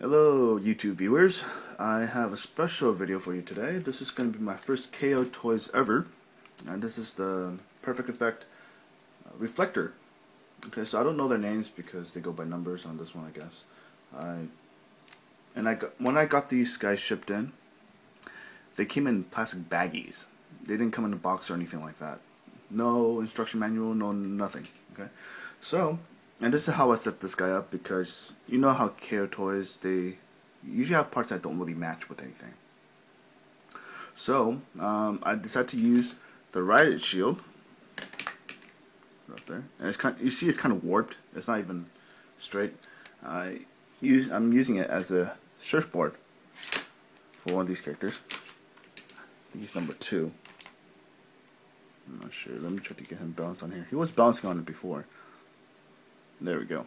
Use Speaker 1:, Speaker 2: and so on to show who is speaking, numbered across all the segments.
Speaker 1: Hello YouTube viewers, I have a special video for you today. This is going to be my first KO toys ever, and this is the Perfect Effect Reflector. Okay, so I don't know their names because they go by numbers on this one, I guess. When I got these guys shipped in, they came in plastic baggies. They didn't come in a box or anything like that. No instruction manual, no nothing. Okay, so. And this is how I set this guy up, because you know how KO toys, they usually have parts that don't really match with anything. So I decided to use the riot shield up there, and it's you see it's kind of warped. It's not even straight. I'm using it as a surfboard for one of these characters. I think he's number 2. I'm not sure. Let me try to get him balanced on here. He was bouncing on it before. There we go.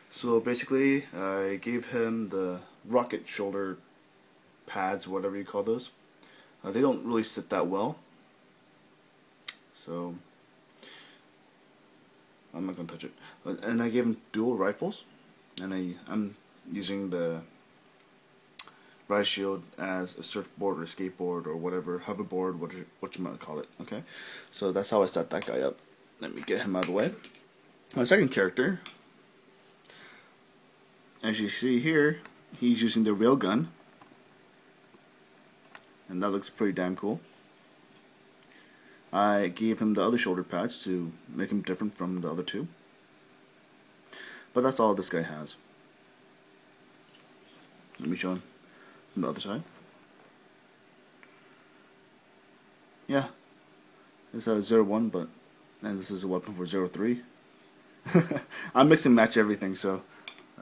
Speaker 1: So basically, I gave him the rocket shoulder pads, whatever you call those. They don't really sit that well, so I'm not gonna touch it. And I gave him dual rifles, and I'm using the riot shield as a surfboard or skateboard or whatever, hoverboard, what you might call it. Okay, so that's how I set that guy up. Let me get him out of the way. My second character, as you see here, he's using the railgun, and that looks pretty damn cool. I gave him the other shoulder pads to make him different from the other two, but that's all this guy has. Let me show him from the other side. Yeah, it's a 01, and this is a weapon for 03. I mix and match everything, so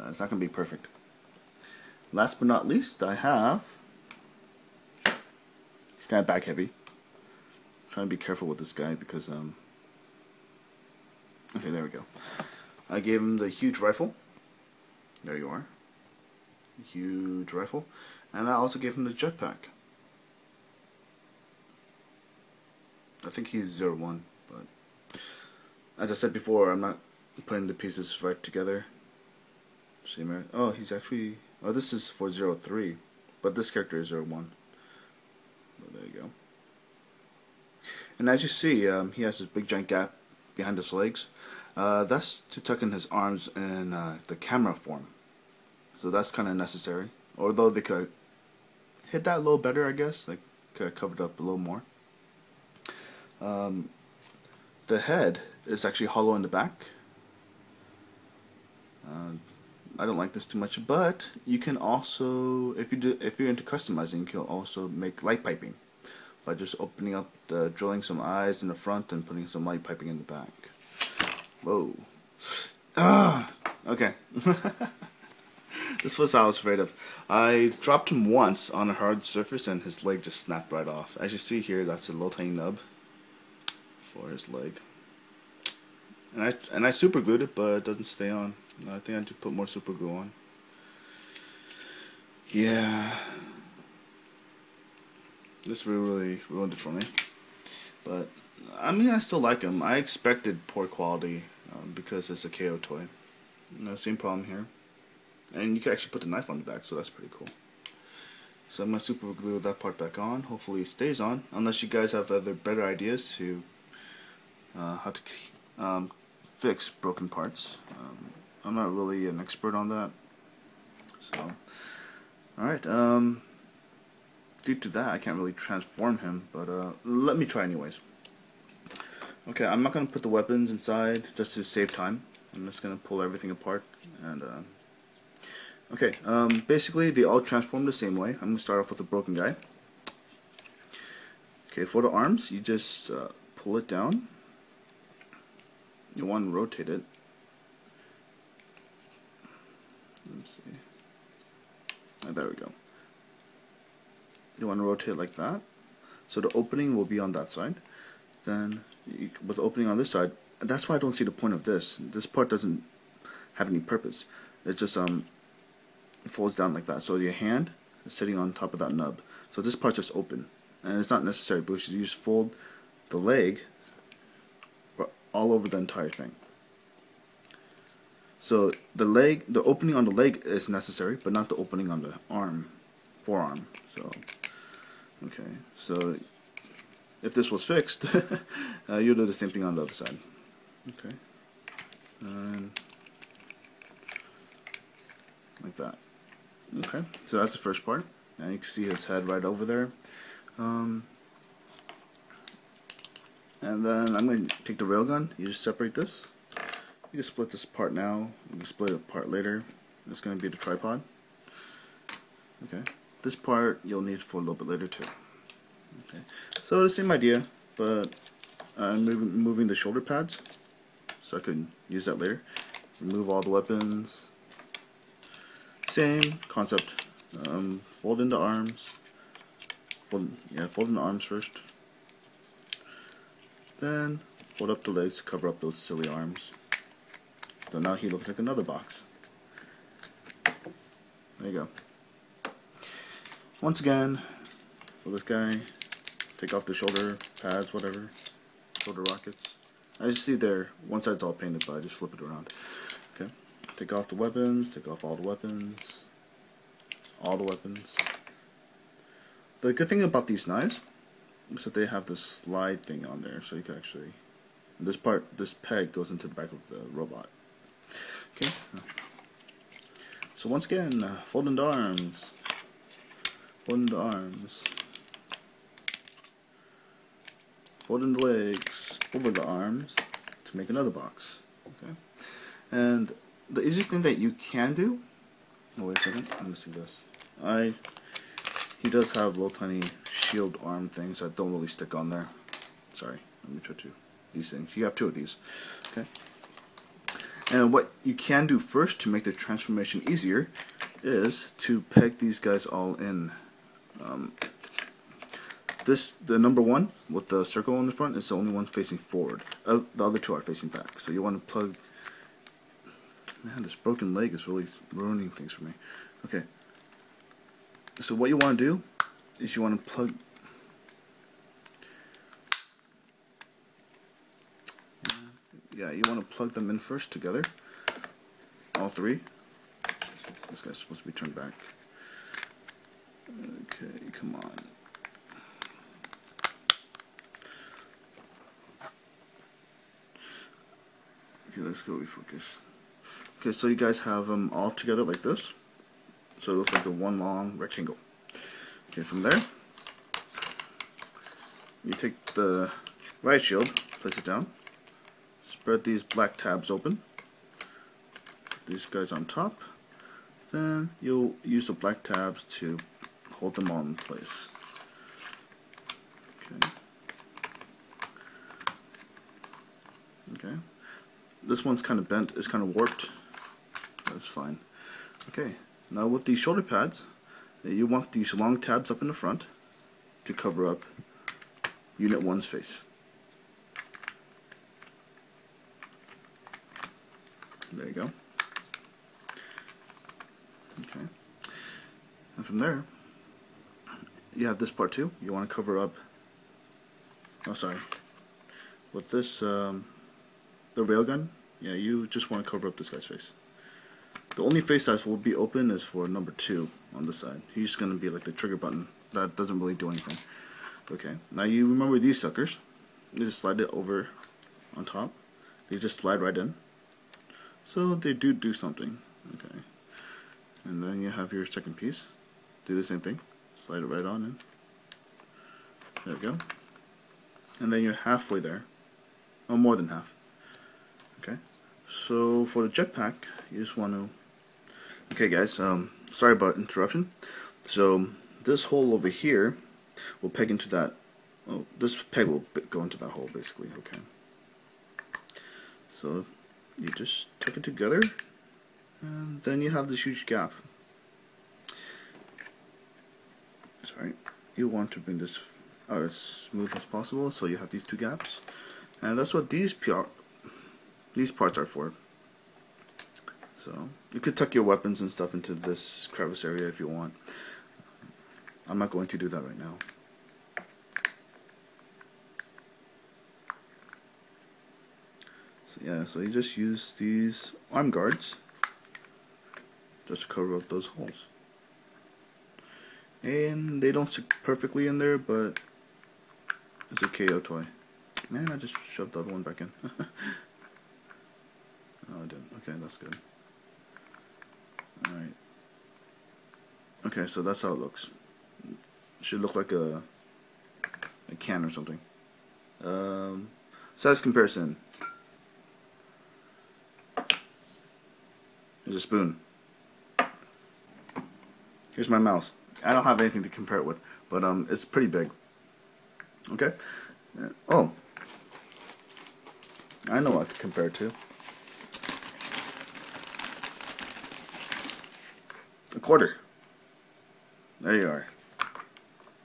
Speaker 1: it's not going to be perfect. Last but not least, I have... He's kind of back heavy. I'm trying to be careful with this guy because... Okay, there we go. I gave him the huge rifle. There you are. Huge rifle. And I also gave him the jetpack. I think he's 01, but... As I said before, I'm not putting the pieces right together. Oh, he's actually... Oh, this is for 03, but this character is 01. Oh, there you go. And as you see, he has this big giant gap behind his legs. That's to tuck in his arms in the camera form. So that's kind of necessary. Although they could hit that a little better, I guess. Like, could have covered up a little more. The head is actually hollow in the back. I don't like this too much, but you can also, if you're into customizing, you can also make light piping by just opening up, drilling some eyes in the front and putting some light piping in the back. Whoa! Okay. This was what I was afraid of. I dropped him once on a hard surface and his leg just snapped right off. As you see here, that's a little tiny nub for his leg. And I super glued it, but it doesn't stay on. I think I have to put more super glue on. Yeah, this really ruined it for me. But I mean, I still like him. I expected poor quality because it's a KO toy. Same problem here. And you can actually put the knife on the back, so that's pretty cool. So I'm gonna super glue that part back on. Hopefully it stays on, unless you guys have other better ideas to how to fix broken parts. I'm not really an expert on that. So, alright, due to that I can't really transform him, but let me try anyways. Okay, I'm not going to put the weapons inside just to save time. I'm just going to pull everything apart. And okay, basically they all transform the same way. I'm going to start off with the broken guy. Okay, for the arms, you just pull it down. You want to rotate it. Let's see. Oh, there we go. You want to rotate it like that. So the opening will be on that side. Then, with the opening on this side, that's why I don't see the point of this. This part doesn't have any purpose. It just folds down like that. So your hand is sitting on top of that nub. So this part's just open. And it's not necessary, but you just fold the leg all over the entire thing. So the opening on the leg is necessary, but not the opening on the forearm. So, okay, so if this was fixed, you'll do the same thing on the other side. Okay, and like that. Okay, so that's the first part. Now you can see his head right over there. And then I'm going to take the railgun. You just separate this. You can split this part now. You can split it apart later. It's going to be the tripod. Okay. This part you'll need for a little bit later too. Okay. So the same idea, but I'm moving the shoulder pads, so I can use that later. Remove all the weapons. Same concept. Fold in the arms. Fold in the arms first. Then fold up the legs to cover up those silly arms. So now he looks like another box. There you go. Once again, for this guy, take off the shoulder pads, whatever, shoulder rockets. I just see there, one side's all painted, but I just flip it around. Okay, take off the weapons, take off all the weapons, The good thing about these knives is that they have this slide thing on there, so you can actually, this peg goes into the back of the robot. Okay, so once again, fold in the arms, fold in the arms, fold in the legs over the arms to make another box. Okay, and the easiest thing that you can do, oh wait a second, let me see this. He does have little tiny shield arm things that don't really stick on there. Sorry, let me try these things. You have two of these. Okay. And what you can do first to make the transformation easier is to peg these guys all in. The number one with the circle in the front is the only one facing forward. The other two are facing back. So you want to plug. Man, this broken leg is really ruining things for me. Okay. So what you want to do is you want to plug. Yeah, you want to plug them in first together. All three. This guy's supposed to be turned back. Okay, come on. Okay, let's go refocus. Okay, so you guys have them all together like this. So it looks like a one long rectangle. Okay, from there, you take the riot shield, place it down, spread these black tabs open, these guys on top, then you'll use the black tabs to hold them all in place. Okay. Okay. This one's kind of bent, it's kind of warped. That's fine. Okay. Now with these shoulder pads, you want these long tabs up in the front to cover up Unit 1's face. There you go. Okay. And from there, you have this part too. You want to cover up, oh sorry, with this, the railgun, yeah, you just want to cover up this guy's face. The only face that will be open is for number 2 on the side. He's going to be like the trigger button. That doesn't really do anything. Okay, now you remember these suckers. You just slide it over on top. They just slide right in. So they do something. Okay. And then you have your second piece. Do the same thing. Slide it right on in. There we go. And then you're halfway there. Oh, more than half. Okay. So for the jetpack, you just want to. Okay, guys. Sorry about interruption. So this hole over here will peg into that. Oh, this peg will go into that hole, basically. Okay. So you just tuck it together, and then you have this huge gap. Sorry. You want to bring this out as smooth as possible, so you have these two gaps, and that's what these parts are for. So you could tuck your weapons and stuff into this crevice area if you want. I'm not going to do that right now. So yeah, so you just use these arm guards just to cover up those holes. And they don't stick perfectly in there, but it's a KO toy. Man, I just shoved the other one back in. Oh, I didn't. Okay, that's good. Alright. Okay, so that's how it looks. It should look like a can or something. Size comparison. Here's a spoon. Here's my mouse. I don't have anything to compare it with, but it's pretty big. Okay. Oh, I know what I could compare it to. A quarter. There you are.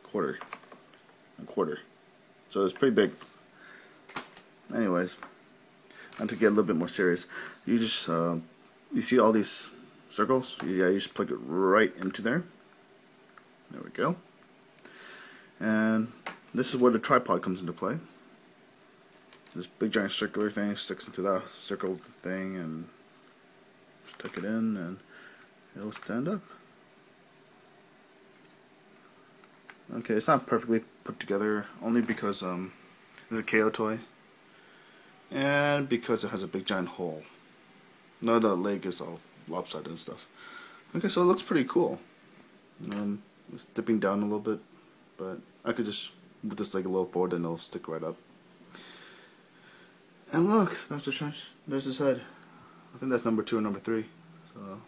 Speaker 1: Quarter. A quarter. So it's pretty big. Anyways, not to get a little bit more serious, you just you see all these circles? Yeah, you just plug it right into there. There we go. And this is where the tripod comes into play. This big giant circular thing sticks into that circle thing, and just tuck it in and it'll stand up. Okay, it's not perfectly put together, only because it's a KO toy and because it has a big giant hole. No, the leg is all lopsided and stuff. Okay, so it looks pretty cool. It's dipping down a little bit, but I could just move this leg a little forward and it'll stick right up. And look, Dr. Trench, there's his head. I think that's number 2 or number 3. So,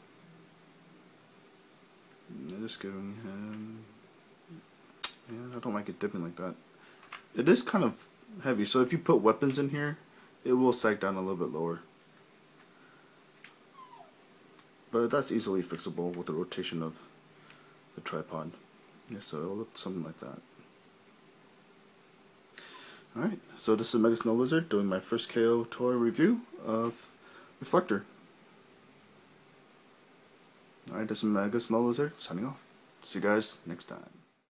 Speaker 1: yeah, just giving him. Yeah, I don't like it dipping like that. It is kind of heavy, so if you put weapons in here, it will sag down a little bit lower. But that's easily fixable with the rotation of the tripod. Yeah, so it'll look something like that. Alright, so this is Mega Snow Lizard doing my first KO toy review of Reflector. Alright, this is Mega Snow Lizard signing off. See you guys next time.